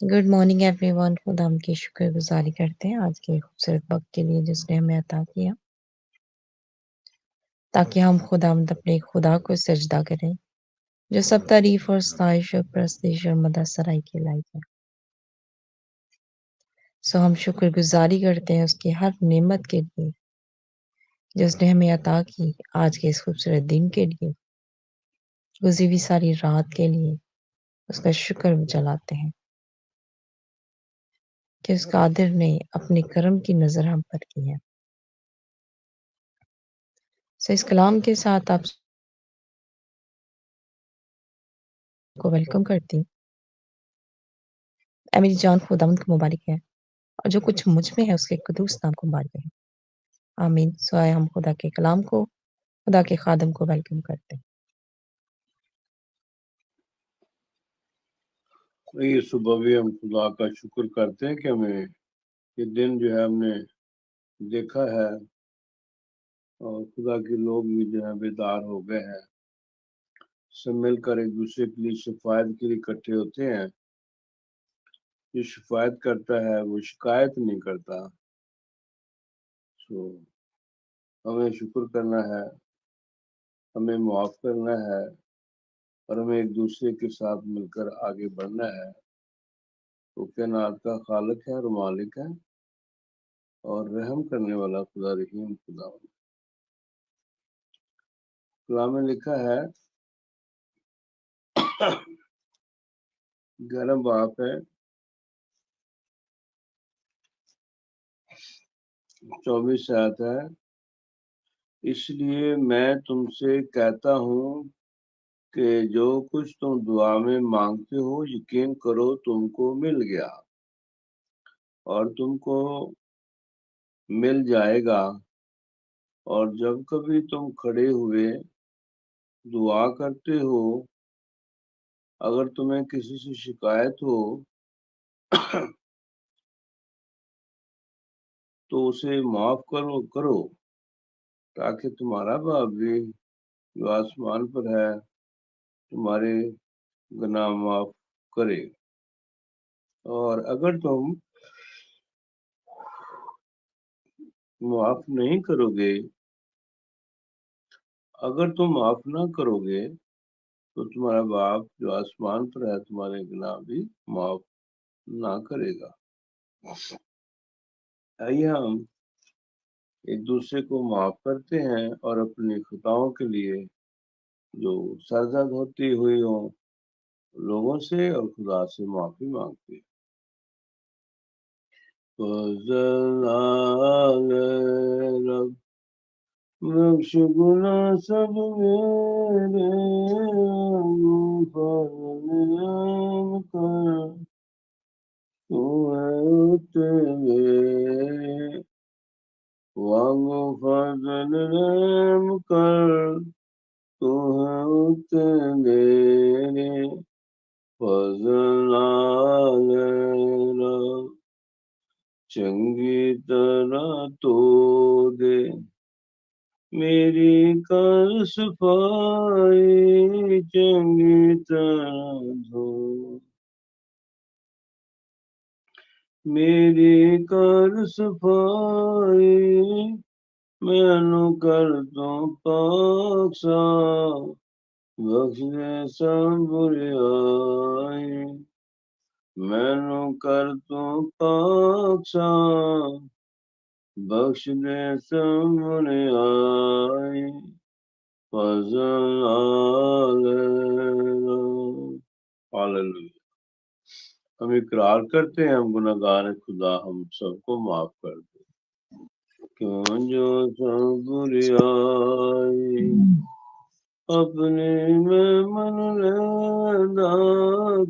Good morning every one. خدا ہم کی شکر گزاری کرتے ہیں آج کے خوبصورت وقت کے لیے جس نے ہمیں عطا کیا تاکہ ہم اپنے خدا کو سجدہ کریں جو سب تعریف اور ستائش اور پرستش اور مدح سرائی کے لائق ہے. ہم شکر گزاری کرتے ہیں اس کی ہر نعمت کے لیے جس نے ہمیں عطا کی آج کے اس خوبصورت دن کے لیے، گزری ہوئی ساری رات کے لیے. اس کا شکر چلاتے ہیں کہ اس قادر نے اپنے کرم کی نظر ہم پر کی ہے. اس کلام کے ساتھ آپ کو ویلکم کرتی ہوں. اے میری جان خداوند کو مبارک ہے اور جو کچھ مجھ میں ہے اس کے قدوس نام کو مبارک ہے. آمین. آئے ہم خدا کے کلام کو، خدا کے خادم کو ویلکم کرتے ہیں. یہ صبح بھی ہم خدا کا شکر کرتے ہیں کہ ہمیں یہ دن جو ہے ہم نے دیکھا ہے اور خدا کے لوگ بھی جو ہے بیدار ہو گئے ہیں، سب مل کر ایک دوسرے کے لیے شفایت کے لیے اکٹھے ہوتے ہیں. جو شفایت کرتا ہے وہ شکایت نہیں کرتا. ہمیں شکر کرنا ہے، ہمیں معاف کرنا ہے اور ہمیں ایک دوسرے کے ساتھ مل کر آگے بڑھنا ہے. وہ کائنات کا خالق ہے اور مالک ہے اور رحم کرنے والا خدا رحیم خدا. کلام میں لکھا ہے 11 باب ہے 24 آیت ہے. اس لیے میں تم سے کہتا ہوں کہ جو کچھ تم دعا میں مانگتے ہو یقین کرو تم کو مل گیا اور تم کو مل جائے گا. اور جب کبھی تم کھڑے ہوئے دعا کرتے ہو اگر تمہیں کسی سے شکایت ہو تو اسے معاف کرو تاکہ تمہارا باپ بھی جو آسمان پر ہے تمہارے گناہ معاف کرے. اور اگر تم معاف نہیں کرو گے، اگر تم معاف نہ کرو گے تو تمہارا باپ جو آسمان پر ہے تمہارے گناہ بھی معاف نہ کرے گا. آئیے ہم ایک دوسرے کو معاف کرتے ہیں اور اپنی خطاؤں کے لیے جو سرزد ہوتی ہوئی ہوں لوگوں سے اور خدا سے معافی مانگتے ہیں. رب بخش گناہ سب میرے فرمان کر تو ہے تیرے وانگو فضل رحم کر تو ہے تیرے فضل رب چنگی طرح تو دے میری کر صفائی چنگی طرح دھو میری کر صفائی مینو کر تو پاک صاف بخش دے سب بریائی مینو کر تو پاک صاف بخش دے سب بریائی فضل ہاللیلویہ. ہم اقرار کرتے ہیں ہم گناہگار ہیں، خدا ہم سب کو معاف کر دے. کیوں جو سب بریائی اپنے میں من لینا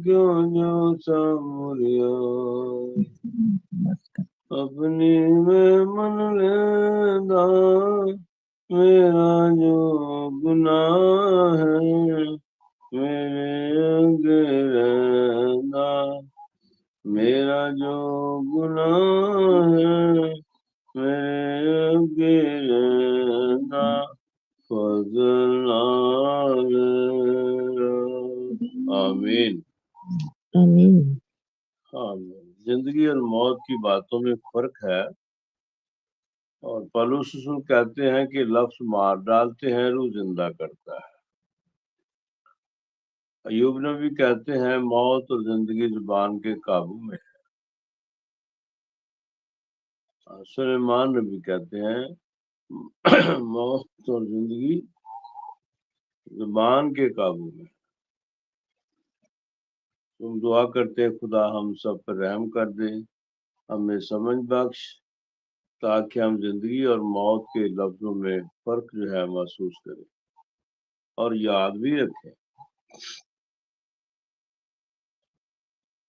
کیوں جو سب بریائی اپنی میں من لینا میرا جو گناہ ہے میرے آگے رہنا میرا جو گناہ ہے میرے آگے رہنا فضل آمین. آمین. زندگی اور موت کی باتوں میں فرق ہے، اور پالوس رسول کہتے ہیں کہ لفظ مار ڈالتے ہیں، روح زندہ کرتا ہے۔ ایوب نبی کہتے ہیں موت اور زندگی زبان کے قابو میں ہے۔ سلیمان نبی کہتے ہیں موت اور زندگی زبان کے قابو میں۔ تم دعا کرتے ہیں خدا ہم سب پر رحم کر دے، ہمیں سمجھ بخش، تاکہ ہم زندگی اور موت کے لفظوں میں فرق جو ہے محسوس کریں اور یاد بھی رکھیں۔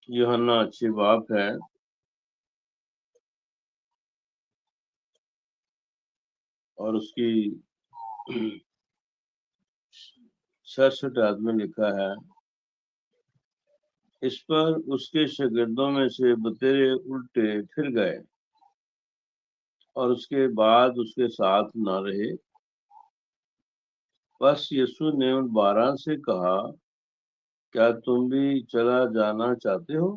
یوحنا 6 باب ہے، اور اس کی 66 آیت میں لکھا ہے، اس پر اس کے شاگردوں میں سے بتیرے الٹے پھر گئے اور اس کے بعد اس کے ساتھ نہ رہے۔ بس یسوع نے ان 12 سے کہا، کیا تم بھی چلا جانا چاہتے ہو؟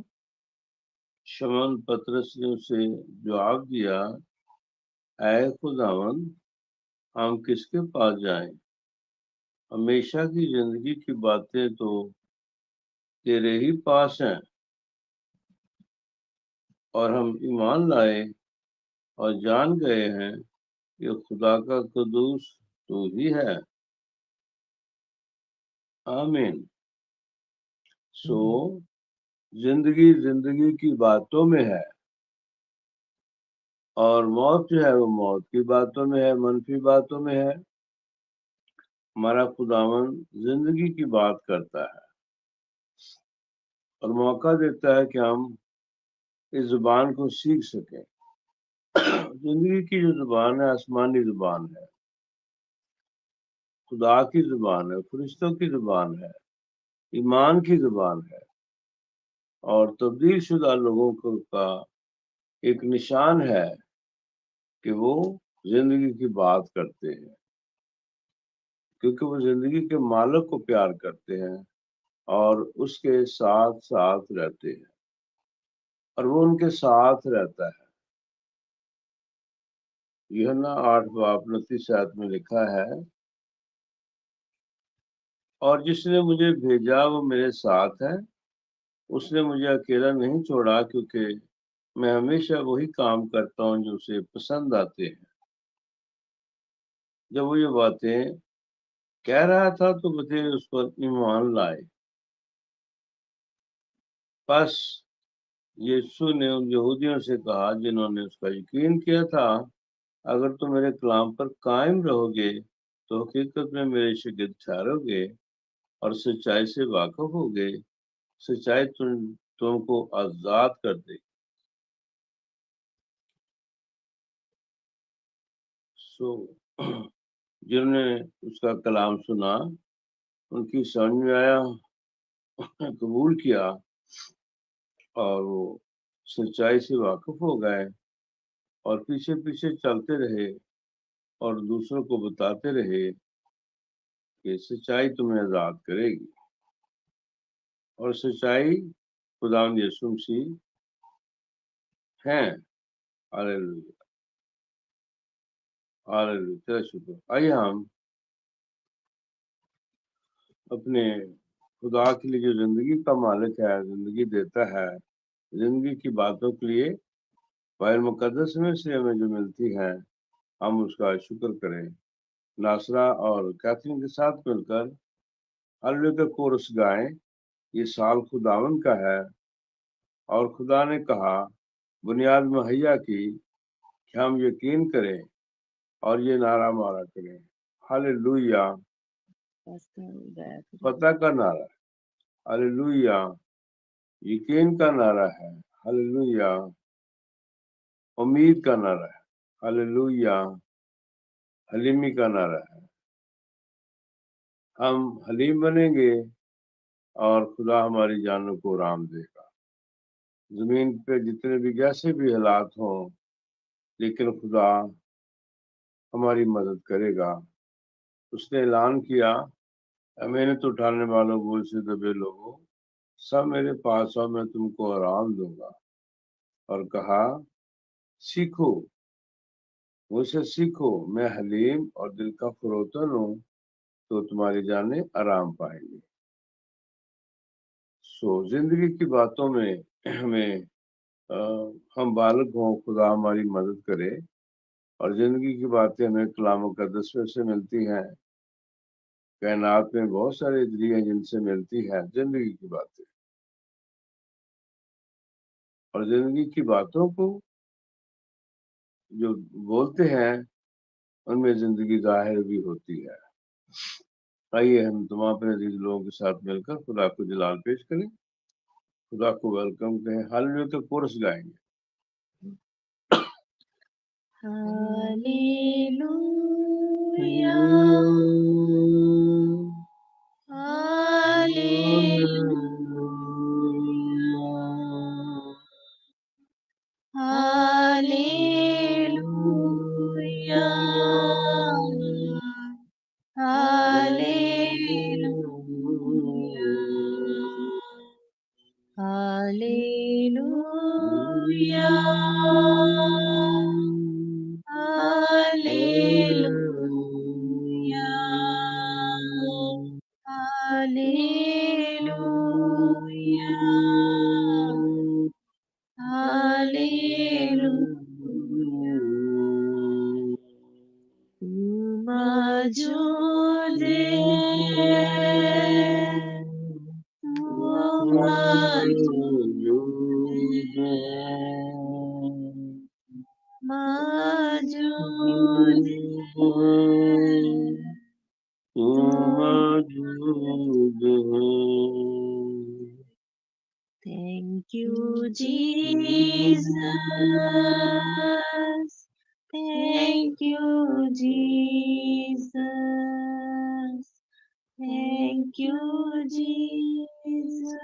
شمعون پطرس نے اسے جواب دیا، اے خداوند، ہم کس کے پاس جائیں؟ ہمیشہ کی زندگی کی باتیں تو تیرے ہی پاس ہیں، اور ہم ایمان لائے اور جان گئے ہیں کہ خدا کا قدوس تو ہی ہے۔ آمین۔ سو زندگی کی باتوں میں ہے، اور موت جو ہے وہ موت کی باتوں میں ہے، منفی باتوں میں ہے۔ ہمارا خداوند زندگی کی بات کرتا ہے اور موقع دیتا ہے کہ ہم اس زبان کو سیکھ سکیں۔ زندگی کی جو زبان ہے آسمانی زبان ہے، خدا کی زبان ہے، فرشتوں کی زبان ہے، ایمان کی زبان ہے، اور تبدیل شدہ لوگوں کا ایک نشان ہے کہ وہ زندگی کی بات کرتے ہیں، کیونکہ وہ زندگی کے مالک کو پیار کرتے ہیں اور اس کے ساتھ ساتھ رہتے ہیں، اور وہ ان کے ساتھ رہتا ہے۔ یوحنا 8 باب 29 آیت میں لکھا ہے، اور جس نے مجھے بھیجا وہ میرے ساتھ ہے، اس نے مجھے اکیلا نہیں چھوڑا، کیونکہ میں ہمیشہ وہی کام کرتا ہوں جو اسے پسند آتے ہیں۔ جب وہ یہ باتیں کہہ رہا تھا تو بتیرے اس پر ایمان لائے۔ بس یسوع نے ان یہودیوں سے کہا جنہوں نے اس کا یقین کیا تھا، اگر تم میرے کلام پر قائم رہو گے تو حقیقت میں میرے شاگرد ٹھہرو گے اور سچائی سے واقف ہوگے۔ سچائی تم کو آزاد کر دے گی۔ جنہوں نے اس کا کلام سنا، ان کی سمجھ میں آیا، قبول کیا، اور وہ سچائی سے واقف ہو گئے اور پیچھے پیچھے چلتے رہے اور دوسروں کو بتاتے رہے کہ سچائی تمہیں آزاد کرے گی، اور سچائی خداوند یسوع مسیح ہیں۔ ہاللیلویہ، ہاللیلویہ، تیرا شکر۔ آئیے ہم اپنے خدا کے لیے جو زندگی کا مالک ہے، زندگی دیتا ہے، زندگی کی باتوں کے لیے بائبل مقدس میں سے ہمیں جو ملتی ہے، ہم اس کا شکر کریں۔ ناصرہ اور کیتھرین کے ساتھ مل کر ہاللیلویہ کا کورس گائیں۔ یہ سال خداوند کا ہے، اور خدا نے کہا، بنیاد مہیا کی کہ ہم یقین کریں اور یہ نعرہ مارا کریں، ہاللیلویہ، فتح کا نعرہ، ہاللیلویہ، یقین کا نعرہ ہے، ہاللیلویہ، امید کا نعرہ ہے، ہاللیلویہ، حلیمی کا نعرہ ہے۔ ہم حلیم بنیں گے اور خدا ہماری جانوں کو آرام دے گا۔ زمین پہ جتنے بھی جیسے بھی حالات ہوں، لیکن خدا ہماری مدد کرے گا۔ اس نے اعلان کیا، محنت اٹھانے والوں بوجھ سے دبے لوگوں، سب میرے پاس آؤ، میں تم کو آرام دوں گا، اور کہا سیکھو مجھ سے سیکھو، میں حلیم اور دل کا فروتن ہوں، تو تمہاری جانیں آرام پائیں گی۔ زندگی کی باتوں میں ہمیں ہم بالغ ہوں، خدا ہماری مدد کرے، اور زندگی کی باتیں ہمیں کلام مقدس سے ملتی ہیں۔ کائنات میں بہت سارے ذریعے ہیں جن سے ملتی ہے زندگی کی باتیں، اور زندگی کی باتوں کو جو بولتے ہیں ان میں زندگی ظاہر بھی ہوتی ہے۔ آئیے ہم تمام اپنے عزیز لوگوں کے ساتھ مل کر خدا کو جلال پیش کریں، خدا کو ویلکم کہیں، ہاللیلویہ کے کورس گائیں گے۔ ہاللیلویا ہاللیلویا ہاللیلویا ہاللیلویا ہاللیلویا ہاللیلویا ہاللیلویا ہاللیلویا تو موجود موجود Thank you, Jesus. Thank you, Jesus. Thank you, Jesus.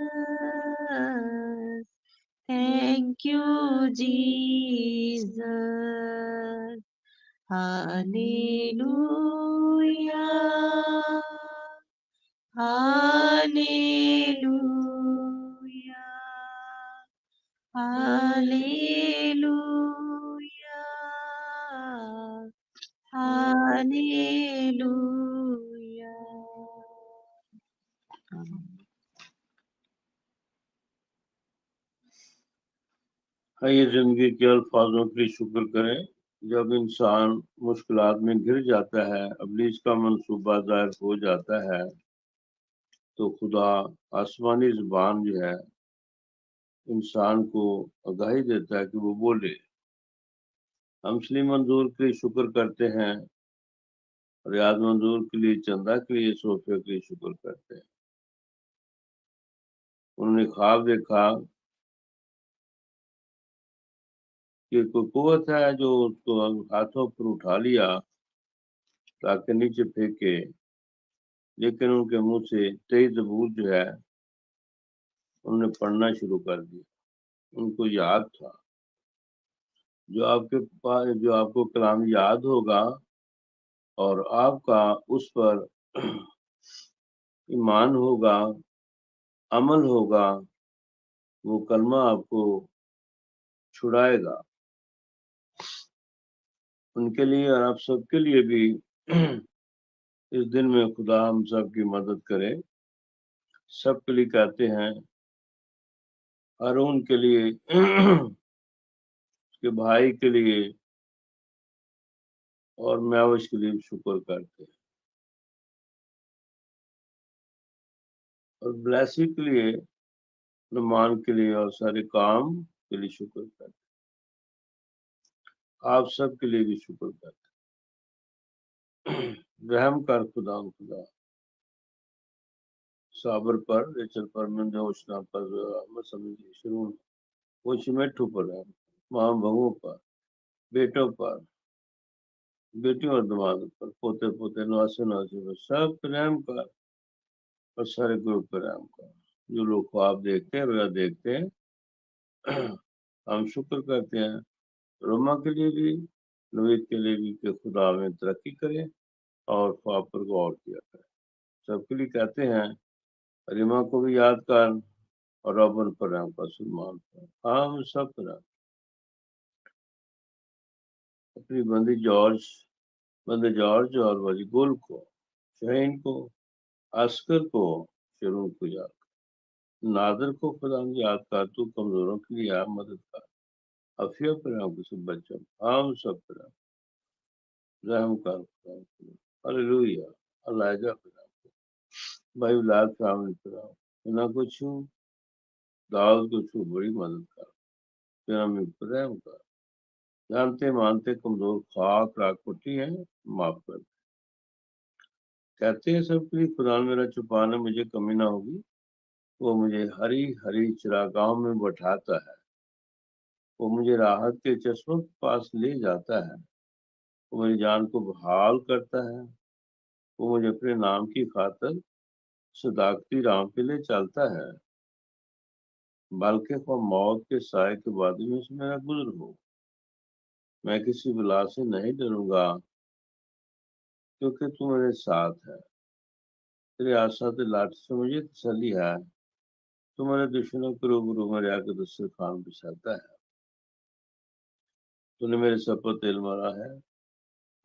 Thank you, Jesus. Hallelujah. Hallelujah. Hallelujah. Hallelujah. آئیے زندگی کے الفاظوں کے لیے شکر کریں۔ جب انسان مشکلات میں گر جاتا ہے، ابلیس کا منصوبہ ظاہر ہو جاتا ہے، تو خدا آسمانی زبان جو ہے انسان کو آگاہی دیتا ہے کہ وہ بولے۔ ہم سلیم منظور کے لیے شکر کرتے ہیں، ریاض منظور کے لیے، چندہ کے لیے، صوفیہ کے لیے شکر کرتے ہیں۔ انہوں نے خواب دیکھا کہ کوئی قوت ہے جو اس کو ہاتھوں پر اٹھا لیا تاکہ نیچے پھینکے، لیکن ان کے منہ سے 23 زبور جو ہے انہوں نے پڑھنا شروع کر دیا۔ ان کو یاد تھا، جو آپ کے پاس، جو آپ کو کلام یاد ہوگا اور آپ کا اس پر ایمان ہوگا، عمل ہوگا، وہ کلمہ آپ کو چھڑائے گا۔ ان کے لیے اور آپ سب کے لیے بھی اس دن میں خدا ہم سب کی مدد کرے۔ سب کے لیے کہتے ہیں، ہارون کے لیے، اس کے بھائی کے لیے اور میاوش کے لیے شکر کرتے ہیں، اور بلیسی کے لیے، نمان کے لیے اور سارے کام کے لیے شکر کرتے ہیں۔ آپ سب کے لیے بھی شکر کرتے ہیں۔ رحم کر خدا صابر پر، ریچل پر، مندوشنا پر، احمد سمیدی شرون کوشی میٹھو پر، ماں بہوؤں پر، بیٹوں پر، بیٹیوں اور دمادوں پر، پوتے پوتے، نواسے نواسے پر، سب پہ رحم کر، اور سارے گروپ پہ رحم کر۔ جو لوگ خواب دیکھتے ہیں، رویا دیکھتے ہیں، ہم شکر کرتے ہیں روما کے لیے بھی، نوید کے لیے بھی، کہ خدا میں ترقی کرے اور خواب پر غور کیا کرے۔ سب کے لیے کہتے ہیں، ریما کو بھی یاد کر، اور رابن پر رحم کر، سلمان پر، ہاں ہم سب پر رحم۔ اپنی بندے جارج اور ولی گل کو، شہین کو، عسکر کو، شرون کو یاد کر، نادر کو خدا یاد کر، تو کمزوروں کے لیے آپ مدد کر، افیہ پر رحم کر، سب بچوں، ہاں ہم سب پر رحم کر، ہاللویا، الائجہ پر رحم کر، بھائی ولاد فیملی پر رحم، نہ کو چھو، داؤد کو چھو، بڑی مدد کر، پیرامی پر رحم کر، جانتے مانتے کمزور خاک راک مٹی ہے، معاف کر۔ کہتے ہیں سب کے لیے خدا میرا چھپانا، مجھے کمی نہ ہوگی، وہ مجھے ہری ہری چراگاہوں میں بٹھاتا ہے، وہ مجھے راحت کے چشموں کے پاس لے جاتا ہے، وہ میری جان کو بحال کرتا ہے، وہ مجھے اپنے نام کی خاطر صداقتی راہ پہ لے چلتا ہے، بلکہ خواہ موت کے سائے کے وادی میں سے میرا گزر ہو، میں کسی بلا سے نہیں ڈروں گا، کیونکہ تو میرے ساتھ ہے، تیرے آسات لاٹھی سے مجھے تسلی ہے، تو میرے دشمنوں کے روبرو میرے آگے دسترخوان بچھاتا ہے، تو نے میرے سر پر تیل مارا ہے،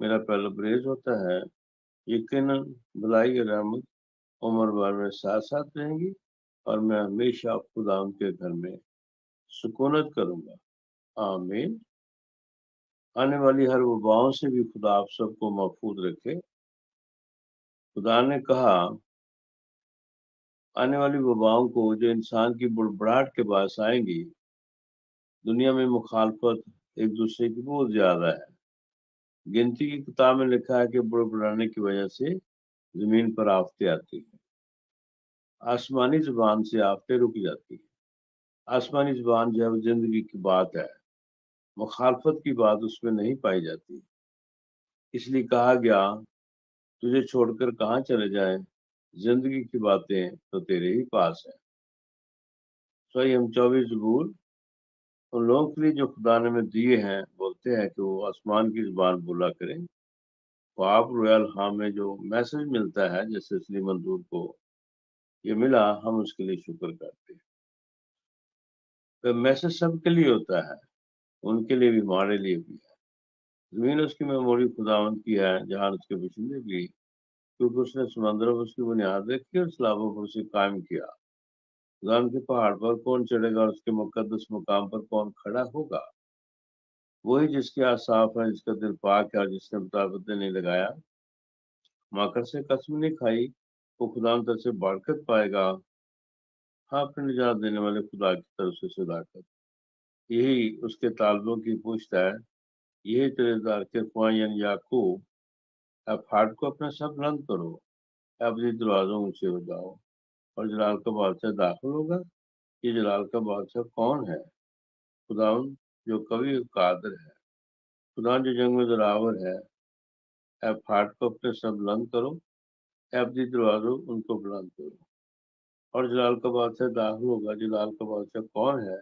میرا پہلا بریز ہوتا ہے، یقیناً بلائی اور رحمت عمر بھر میں ساتھ ساتھ رہیں گی، اور میں ہمیشہ خدا ان کے گھر میں سکونت کروں گا، آمین۔ آنے والی ہر وباؤں سے بھی خدا آپ سب کو محفوظ رکھے۔ خدا نے کہا آنے والی وباؤں کو جو انسان کی بڑبڑاہٹ کے باعث آئیں گی، دنیا میں مخالفت ایک دوسرے کی بہت زیادہ ہے، گنتی کی کتاب میں لکھا ہے کہ بڑبڑانے کی وجہ سے زمین پر آفتیں آتی ہیں، آسمانی زبان سے آفتیں رک جاتی ہیں، آسمانی زبان جو ہے وہ زندگی کی بات ہے، مخالفت کی بات اس میں نہیں پائی جاتی، اس لیے کہا گیا تجھے چھوڑ کر کہاں چلے جائیں، زندگی کی باتیں تو تیرے ہی پاس ہیں۔ سوئی ہم 24 زبور ان لوگوں کے لیے جو خدا نے ہمیں دیے ہیں بولتے ہیں کہ وہ آسمان کی زبان بولا کریں، خواب رویال ہاں میں جو میسج ملتا ہے جیسے اسلی منظور کو یہ ملا، ہم اس کے لیے شکر کرتے ہیں۔ میسج سب کے لیے ہوتا ہے، ان کے لیے بھی ہمارے لیے بھی ہے۔ زمین اس کی میموری خداوند کی ہے، جہاں اس کے باشندے بھی، کیونکہ اس نے سمندروں پر اس کی بنیاد رکھی اور سیلابوں پر اسے قائم کیا۔ خداوند کے پہاڑ پر کون چڑھے گا اور اس کے مقدس مقام پر کون کھڑا ہوگا؟ وہی جس کے ہاتھ صاف ہے، جس کا دل پاک ہے، اور جس نے بتاوت نہیں لگایا، ماکر سے قسم نہیں کھائی، وہ خداوند سے برکت پائے گا۔ ہاں، اپنے نجات دینے والے خدا کی طرف سے صداقت، یہی اس کے طالبوں کی پوچھتا ہے، یہی تیرے دار کے خواہ یعنی یعقوب، اب ہارٹ کو اپنا سب بلند کرو، اب یہ دروازوں اونچے ہو جاؤ، اور جلال کا بادشاہ داخل ہوگا۔ یہ جلال کا بادشاہ کون ہے؟ خداوند جو قوی و قادر ہے، خدا جو جنگ میں زراور ہے، اب ہارٹ کو اپنے سب بلند کرو، ابدی دروازوں ان کو بلند کرو، اور جلال کا بادشاہ داخل ہوگا۔ جلال کا بادشاہ کون ہے؟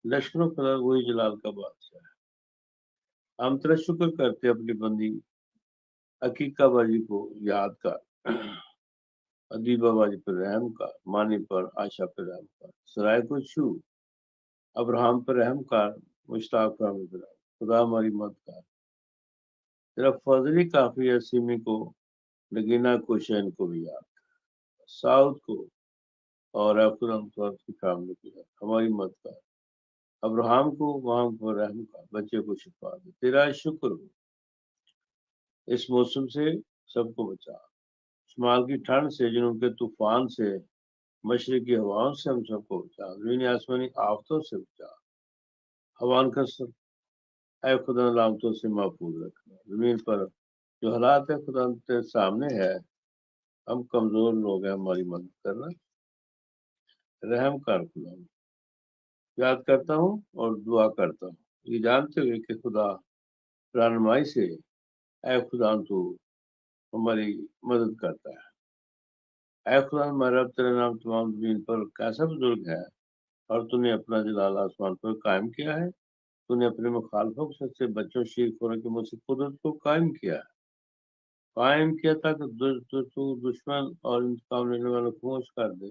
لشکروں خدا وہی جلال کا بادشاہ ہے۔ ہم تیرا شکر کرتے اپنی بندی عقیقہ باجی کو یاد کر، ادیبہ باجی پر رحم کر، مانی پر، عائشہ پر رحم کر، سرائے کو چھو، ابراہم پر رحم کر، مشتاق پر رحم کر، خدا ہماری مدد کر، تیرا فضل ہی کافی ہے، سیمی کو، نگینا کو، شین کو بھی یاد کر، ساؤد کو اور ابراہم کی فیملی کو یاد، ہماری مدد کر، ابراہم کو وہاں پر رحم کر، بچے کو شفا دے، تیرا شکر ہو، اس موسم سے سب کو بچا، شمال کی ٹھنڈ سے، جنوب کے طوفان سے، مشرق کی ہواؤں سے ہم سب کو بچا، زمینی آسمانی آفتوں سے بچا، ہوان کا سب اے خدا علامتوں سے محفوظ رکھنا، زمین پر جو حالات ہے خدا تیرے سامنے ہے، ہم کمزور لوگ ہیں، ہماری مدد کرنا، رحم کر خدا، یاد کرتا ہوں اور دعا کرتا ہوں یہ جانتے ہوئے کہ خدا رہنمائی سے، اے خدا تو ہماری مدد کرتا ہے، اے خدا ہمارا رب، تیرا نام تمام زمین پر کیسا بزرگ ہے، اور تو نے اپنا جلال آسمان پر قائم کیا ہے، تو نے اپنے مخالفوں سے بچوں شیر خوروں کی مجھ سے قدرت کو قائم کیا تھا کہ تو دشمن اور انتقام لینے والوں کو خاموش کر دے،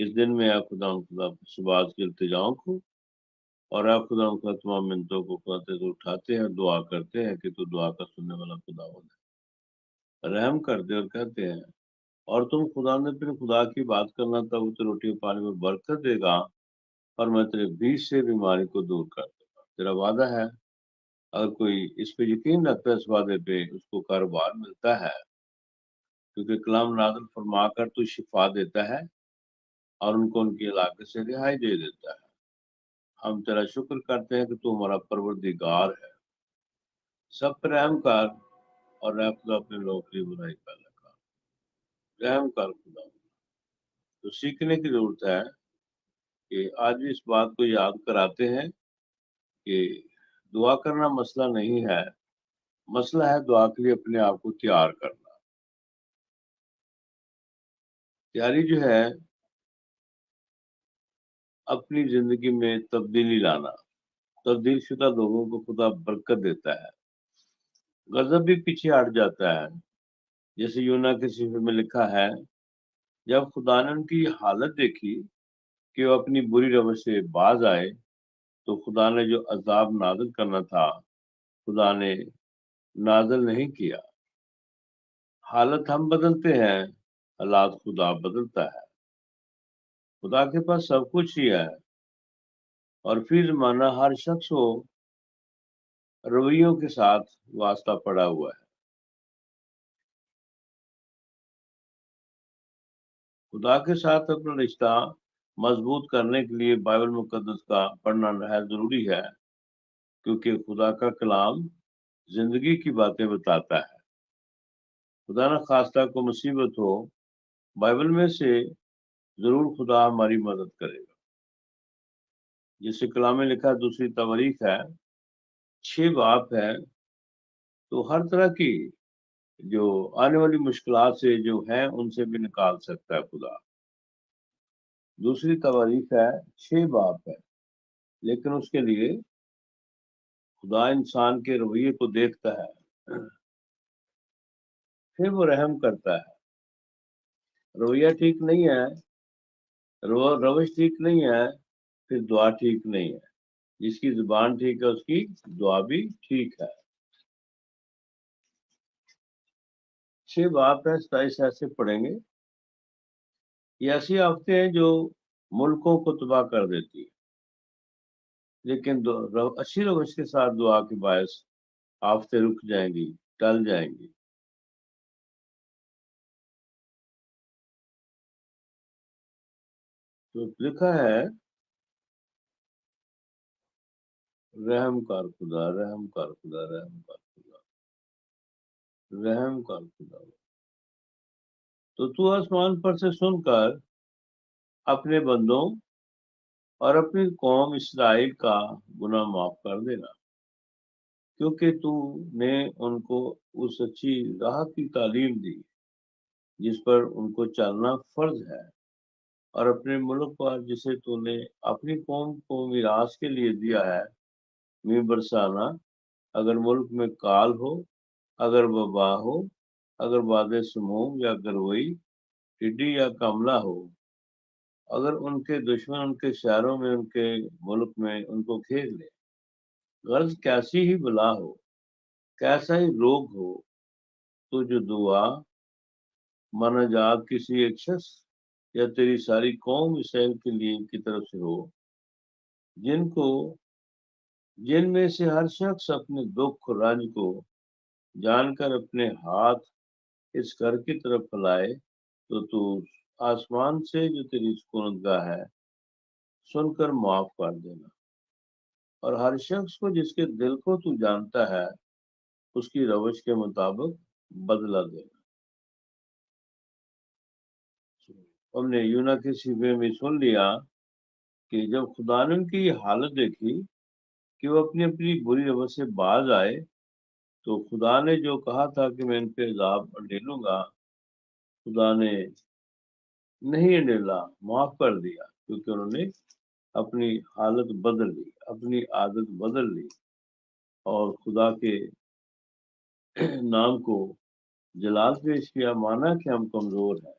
اس دن میں اے خدا سے بعض کی التجاؤں کو اور اے خدا تمام منتوں کو خدا سے اٹھاتے ہیں، دعا کرتے ہیں کہ تو دعا کا سننے والا خدا ہے، رحم کر دے اور کہتے ہیں اور تم خدا نے پھر خدا کی بات کرنا تب تو روٹی اور پانی میں برکت دے گا اور میں تیرے بیچ سے بیماری کو دور کر دوں گا۔ تیرا وعدہ ہے، اگر کوئی اس پہ یقین رکھتا ہے اس وعدے پہ اس کو کاروبار ملتا ہے، کیونکہ کلام نازل فرما کر تو شفا دیتا ہے اور ان کو ان کے علاقے سے رہائی دے دیتا ہے۔ ہم تیرا شکر کرتے ہیں کہ تو ہمارا پروردگار ہے، سب پر رحم کر اور رحم خدا اپنے لوگوں کی برائی پیدا کر، رحم کر خدا۔ تو سیکھنے کی ضرورت ہے کہ آج بھی اس بات کو یاد کراتے ہیں کہ دعا کرنا مسئلہ نہیں ہے، مسئلہ ہے دعا کے لیے اپنے آپ کو تیار کرنا۔ تیاری جو ہے اپنی زندگی میں تبدیلی لانا، تبدیل شدہ لوگوں کو خدا برکت دیتا ہے، غضب بھی پیچھے ہٹ جاتا ہے، جیسے یونا کے صحیفے میں لکھا ہے جب خدا نے ان کی حالت دیکھی کہ وہ اپنی بری روش سے باز آئے تو خدا نے جو عذاب نازل کرنا تھا خدا نے نازل نہیں کیا۔ حالت ہم بدلتے ہیں، حالات خدا بدلتا ہے۔ خدا کے پاس سب کچھ ہی ہے اور فی زمانہ ہر شخص کو رویوں کے ساتھ واسطہ پڑا ہوا ہے۔ خدا کے ساتھ اپنا رشتہ مضبوط کرنے کے لیے بائبل مقدس کا پڑھنا نہایت ضروری ہے، کیونکہ خدا کا کلام زندگی کی باتیں بتاتا ہے۔ خدا نہ خواستہ کو مصیبت ہو، بائبل میں سے ضرور خدا ہماری مدد کرے گا۔ جیسے کلام میں لکھا دوسری تواریخ ہے 6 باب ہے، تو ہر طرح کی جو آنے والی مشکلات سے جو ہیں ان سے بھی نکال سکتا ہے خدا۔ دوسری تواریخ ہے 6 باب ہے، لیکن اس کے لیے خدا انسان کے رویے کو دیکھتا ہے، پھر وہ رحم کرتا ہے۔ رویہ ٹھیک نہیں ہے، روش ٹھیک نہیں ہے، پھر دعا ٹھیک نہیں ہے۔ جس کی زبان ٹھیک ہے اس کی دعا بھی ٹھیک ہے۔ 6 باب ہے، 27 ایسے پڑھیں گے۔ یہ ایسی آفتیں ہیں جو ملکوں کو تباہ کر دیتی ہیں، لیکن اچھی روش کے ساتھ دعا کے باعث آفتیں رک جائیں گی، ٹل جائیں گی۔ تو لکھا ہے رحم کر خدا، رحم کر خدا، رحم کر خدا، رحم کر خدا۔ تو آسمان پر سے سن کر اپنے بندوں اور اپنی قوم اسرائیل کا گناہ معاف کر دینا، کیونکہ تو نے ان کو اس اچھی راہ کی تعلیم دی جس پر ان کو چلنا فرض ہے، اور اپنے ملک پر جسے تو نے اپنی قوم کو میراث کے لیے دیا ہے میں برسانا، اگر ملک میں کال ہو، اگر وبا ہو، اگر باد سموم یا گروئی، ٹڈی یا کملا ہو، اگر ان کے دشمن ان کے شہروں میں ان کے ملک میں ان کو گھیر لے، غرض کیسی ہی بلا ہو، کیسا ہی روگ ہو، تو جو دعا مانا جات کسی ایک شخص یا تیری ساری قوم اسرائیل کے لیے کی طرف سے ہو، جن میں سے ہر شخص اپنے دکھ اور رنج کو جان کر اپنے ہاتھ اس گھر کی طرف پھیلائے، تو آسمان سے جو تیری سکونت گاہ ہے سن کر معاف کر دینا، اور ہر شخص کو جس کے دل کو تو جانتا ہے اس کی روش کے مطابق بدلہ دینا۔ ہم نے یونا کے صحیفے میں سن لیا کہ جب خدا نے ان کی یہ حالت دیکھی کہ وہ اپنی اپنی بری روش سے باز آئے تو خدا نے جو کہا تھا کہ میں ان پہ عذاب ڈالوں گا، خدا نے نہیں ڈالا، معاف کر دیا، کیونکہ انہوں نے اپنی حالت بدل لی، اپنی عادت بدل لی اور خدا کے نام کو جلال پیش کیا، مانا کہ ہم کمزور ہیں۔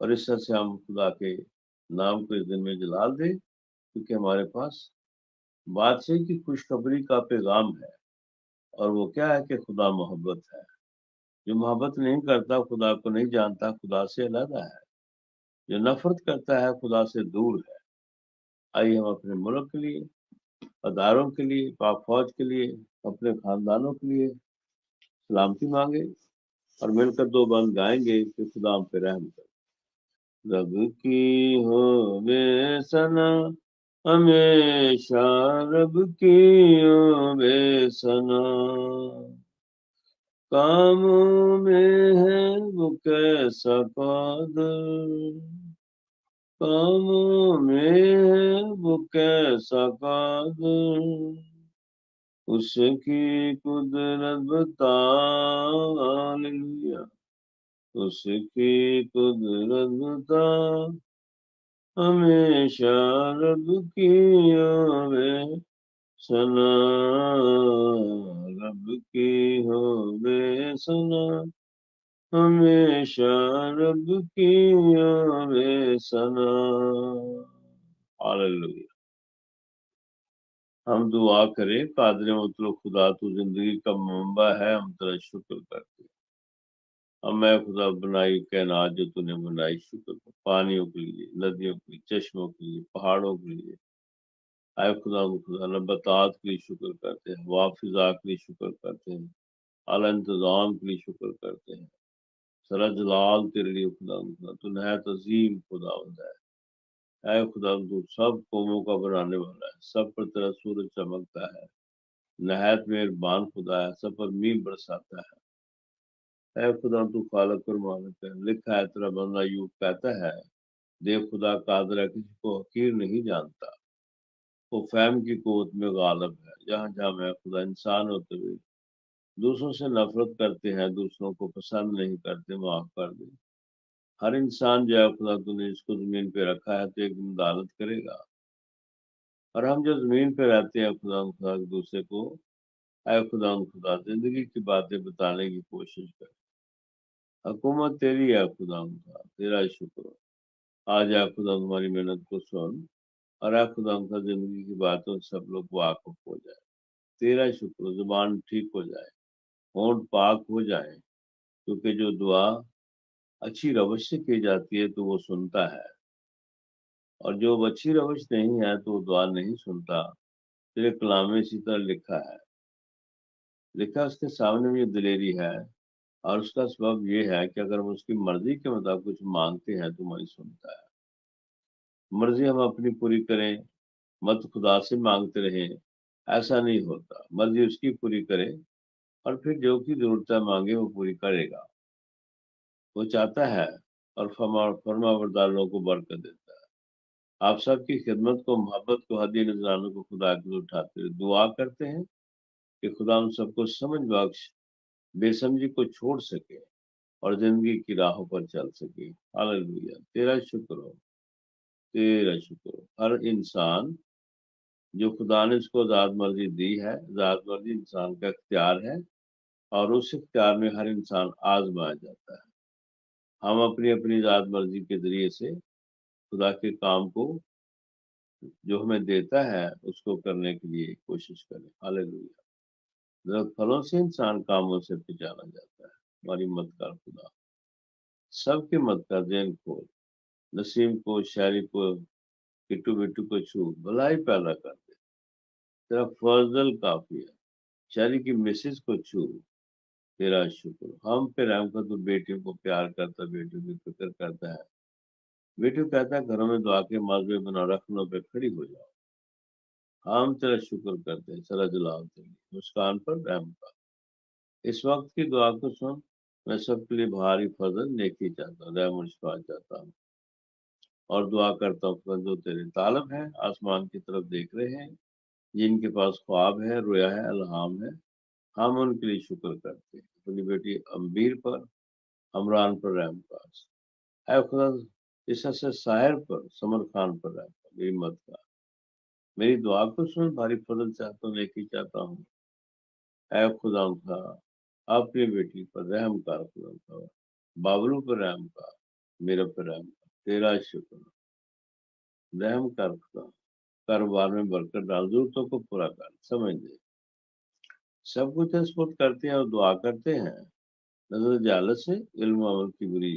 اور اس طرح سے ہم خدا کے نام کو اس دن میں جلال دیں، کیونکہ ہمارے پاس بادشاہ کی خوشخبری کا پیغام ہے، اور وہ کیا ہے کہ خدا محبت ہے۔ جو محبت نہیں کرتا خدا کو نہیں جانتا، خدا سے علیحدہ ہے۔ جو نفرت کرتا ہے خدا سے دور ہے۔ آئیے ہم اپنے ملک کے لیے، اداروں کے لیے، پاک فوج کے لیے، اپنے خاندانوں کے لیے سلامتی مانگے، اور مل کر دو بند گائیں گے کہ خدا ہم پہ رحم کرے۔ رب کی ہو بے ثنا ہمیشہ، رب کی ہو بے ثنا، کاموں میں ہے وہ کیسا قادر، کاموں میں ہے وہ کیسا قادر، اس کی قدرت بتا، ہاللویا، اس کی قدرت بتا، ہمیشہ رب کی ہوے ثنا، رب کی ہوے ثنا، ہمیشہ رب کی ہوے ثنا، ہاللویا۔ ہم دعا کریں۔ قادر مطلق خدا، تو زندگی کا منبع ہے، ہم تیرا شکر کرتے ہیں۔ ہم اے خدا بنائی کائنات جو تو نے بنائی، شکر کر، پانیوں کے لیے، ندیوں کے لیے، چشموں کے لیے، پہاڑوں کے لیے، اے خدا نباتات کے لیے شکر کرتے ہیں، ہوا فضا کے لیے شکر کرتے ہیں، اعلی انتظام کے لیے شکر کرتے ہیں۔ سرا جلال تیرے لیے خدا تو نہایت عظیم خدا ہے۔ اے خدا تو سب قوموں کا بنانے والا ہے، سب پر تیرا سورج چمکتا ہے، نہایت مہربان خدا ہے، سب پر میر برساتا ہے۔ اے خدا تو خالق اور مالک ہے، لکھا ہے تیرا بندہ یوب کہتا ہے، دیکھ خدا قادر ہے، کسی کو حقیر نہیں جانتا، وہ فہم کی قوت میں غالب ہے۔ جہاں جہاں میں خدا انسان ہوتے ہوئے دوسروں سے نفرت کرتے ہیں، دوسروں کو پسند نہیں کرتے، معاف کر دے۔ ہر انسان جو ہے خدا تو نے اس کو زمین پہ رکھا ہے، تو ایک دن عدالت کرے گا۔ اور ہم جو زمین پہ رہتے ہیں خدا ایک دوسرے کو اے خدا زندگی کی باتیں بتانے کی کوشش کریں۔ حکومت تیری ہے خدا، تیرا شکر ہو۔ آج اے خدا ہماری محنت کو سن، اور اے خدا زندگی کی باتوں سے سب لوگ واقف ہو جائے۔ تیرا شکر ہو، زبان ٹھیک ہو جائے، ہونٹ پاک ہو جائے، کیونکہ جو دعا اچھی روش سے کی جاتی ہے تو وہ سنتا ہے، اور جو اچھی روش نہیں ہے تو وہ دعا نہیں سنتا۔ تیرے کلام میں اسی طرح لکھا ہے، لکھا اس کے سامنے بھی دلیری ہے، اور اس کا سبب یہ ہے کہ اگر ہم اس کی مرضی کے مطابق کچھ مانگتے ہیں تو وہی سنتا ہے۔ مرضی ہم اپنی پوری کریں، مت خدا سے مانگتے رہیں، ایسا نہیں ہوتا۔ مرضی اس کی پوری کرے، اور پھر جو کی ضرورتیں مانگے وہ پوری کرے گا۔ وہ چاہتا ہے اور فرما بردار لوگوں کو برکت دیتا ہے۔ آپ سب کی خدمت کو، محبت کو، ہدیہ نذرانوں کو خدا کے لیے اٹھاتے ہوئے دعا کرتے ہیں کہ خدا ہم سب کو سمجھ بخش، بے سمجھی کو چھوڑ سکے، اور زندگی کی راہوں پر چل سکے۔ ہاللویا، تیرا شکر ہو، تیرا شکر ہو۔ ہر انسان جو خدا نے اس کو ذات مرضی دی ہے، ذات مرضی انسان کا اختیار ہے، اور اس اختیار میں ہر انسان آزمایا جاتا ہے۔ ہم اپنی اپنی ذات مرضی کے ذریعے سے خدا کے کام کو جو ہمیں دیتا ہے اس کو کرنے کے لیے کوشش کریں۔ ہاللویا، پھلوں سے انسان کاموں سے پہچانا جاتا ہے۔ ہماری مدد کر خدا، سب کی مدد کر، ذہن کھول، نسیم کو، شاعری کو، کٹو بٹو کو چھو، بھلائی پیدا کر دے، تیرا فضل کافی ہے۔ شاعری کی مسز کو چھو، تیرا شکر۔ ہم پہ رحم کر، تو بیٹیوں کو پیار کرتا، بیٹیوں کی فکر کرتا ہے۔ بیٹیوں کہتا ہے گھروں میں دعا کے ماضوے بنا، رکھنوں پہ کھڑی ہو جاؤ۔ ہم تیرا شکر کرتے ہیں، سرا جلال تیری مسکان پر رحم کا۔ اس وقت کی دعا کو سن، میں سب کے لیے بھاری فضل نیکی چاہتا ہوں، رحم و شفا چاہتا ہوں، اور دعا کرتا ہوں جو تیرے طالب ہیں آسمان کی طرف دیکھ رہے ہیں، جن کے پاس خواب ہے، رویا ہے، الہام ہے، ہم ان کے لیے شکر کرتے ہیں۔ اپنی بیٹی امبیر پر، عمران پر رحم کا، اے خدا اس سے ساحر پر، سمر خان پر رحم کا، میری مدد کا، میری دعا کو سن، بھاری فضل چاہتا ہوں، نیکی چاہتا ہوں۔ اے خدا اپنی بیٹی پر رحم کا، خدا بابلو پر رحم کا، میرے پر رحم کر، تیرا شکر، رحم کر خدا، کاروبار میں برکت ڈال، ضرورتوں کو پورا کر، سمجھ دے، سب کچھ سپورٹ کرتے ہیں اور دعا کرتے ہیں، نظر جالت سے، علم و عمل کی بری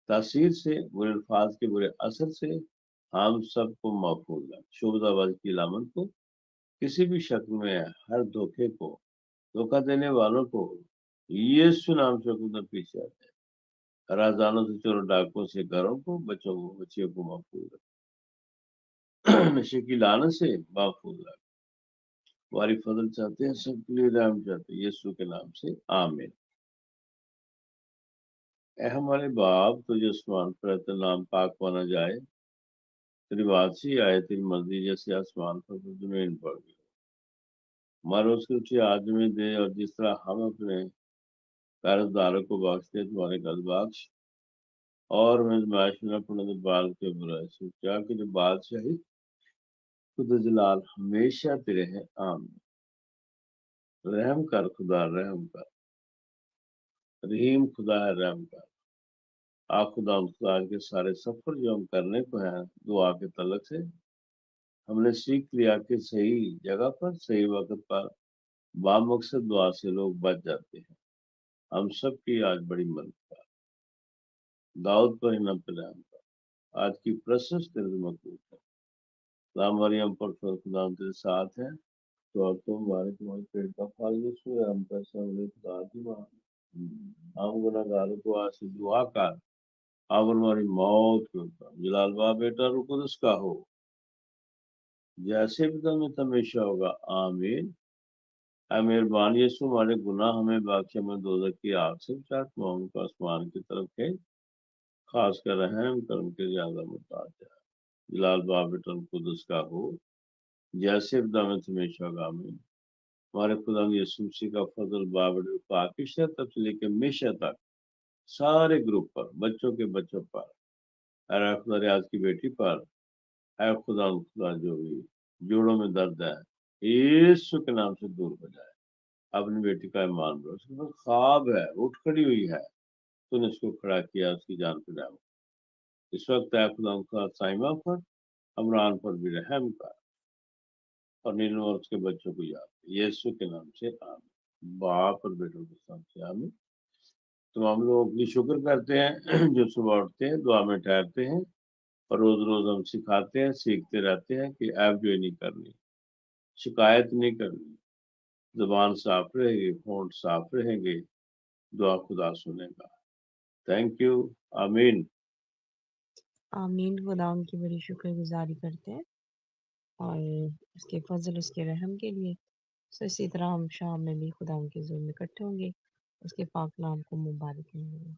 تاثیر سے، برے الفاظ کے برے اثر سے ہم سب کو محفوظ رکھ، شعبہ بازی کی علامت کو، کسی بھی شکل میں ہر دھوکے کو، دھوکہ دینے والوں کو یسوع نام سے خدا پیچھے آتے ہیں، رازدانوں سے، چوروں ڈاکوں سے گھروں کو، بچوں کو، بچیوں کو محفوظ رکھ، نشے کی لعنت سے محفوظ رکھ، تمہاری فضل چاہتے ہیں، سب کے لیے رحم چاہتے ہیں، یسوع کے نام سے آمین۔ اے ہمارے باپ تجھے آسمان پر ہے، تیرا نام پاک مانا جائے، تیری بادشاہی آئے، تیری مرضی جیسے آسمان پر تو زمین پر بھی، ہمارے اس کی روٹی آج ہمیں دے، اور جس طرح ہم اپنے قرض داروں کو بخشتے ہیں، تمہارے قرض بخش، اور میں آزمائش میں نہ پڑنے دے، بال کے برائی سے کیا کہ جو بادشاہی خود جلال ہمیشہ تیرے ہیں، آمین۔ رحم کر خدا، رحم کر، رحیم خدا ہے، رحم کر، خدا خدا کے سارے سفر جو ہم کرنے کو ہیں دعا کے تعلق سے، ہم نے سیکھ لیا کہ صحیح جگہ پر، صحیح وقت پر، بامقصد دعا سے لوگ بچ جاتے ہیں، ہم سب کی آج بڑی مدد کر، داؤد پر ہی پہ رحم کر، آج کی پرسس تیرے مقبول ہے، سلام مریم پر خدا تیرے ساتھ ہے، تو اب تو ہمارے تمہارے پیٹ کا پھل یسوع ہے، ہم پیسے ملے خدا کی ماں، ہم گناہگاروں کو آج سے دعا کر، اور ہماری موت کے اوپر جلال با بیٹا روح القدس کا ہو، جیسے بھی تمہیں ہمیشہ ہوگا، آمین۔ اے مہربان یسوع، ہمارے گناہ ہمیں بخش، ہمیں دوزخ کی آگ سے بچا، ہم کو آسمان کی طرف ہے، خاص کر رحم کرم کے زیادہ محتاج ہے، جلال با بیٹا روح القدس کا ہو، جیسے بھی تمہیں ہمیشہ ہوگا، آمین۔ ہمارے خدا یسوع مسیح کا فضل بابر پاکشہ تک سے لے کے ہمیشہ تک سارے گروپ پر، بچوں کے بچوں پر، اے خدا ریاض کی بیٹی پر، اے خدا خدا جو بھی جوڑوں میں درد ہے یسوع کے نام سے دور ہو جائے، اپنی بیٹی کا ایمان لو، اس کے پاس خواب ہے، اٹھ کھڑی ہوئی ہے، تو نے اس کو کھڑا کیا، اس کی جان پہ ڈالو، اس وقت اے خدا خدا سائمہ پر، عمران پر بھی رحم کر، اور نیلو اور اس کے بچوں کو یاد کر، یسوع کے نام سے آمین، باپ اور بیٹوں کے نام سے آمین۔ تو ہم لوگ اپنی شکر کرتے ہیں جو صبح اٹھتے ہیں، دعا میں ٹھہرتے ہیں، اور روز روز ہم سکھاتے ہیں، سیکھتے رہتے ہیں کہ ایپ جو نہیں کرنی، شکایت نہیں کرنی، زبان صاف رہے گی، ہونٹ صاف رہیں گے، دعا خدا سنے گا۔ تھینک یو، آمین۔ آمین۔ خدا ان کی بڑی شکر گزاری کرتے ہیں، اور اس کے فضل، اس کے رحم کے لیے، سو اسی طرح ہم شام میں بھی خدا ان کے ظلم میں اکٹھے ہوں گے، اس کے پاک نام کو مبارک کریں گے۔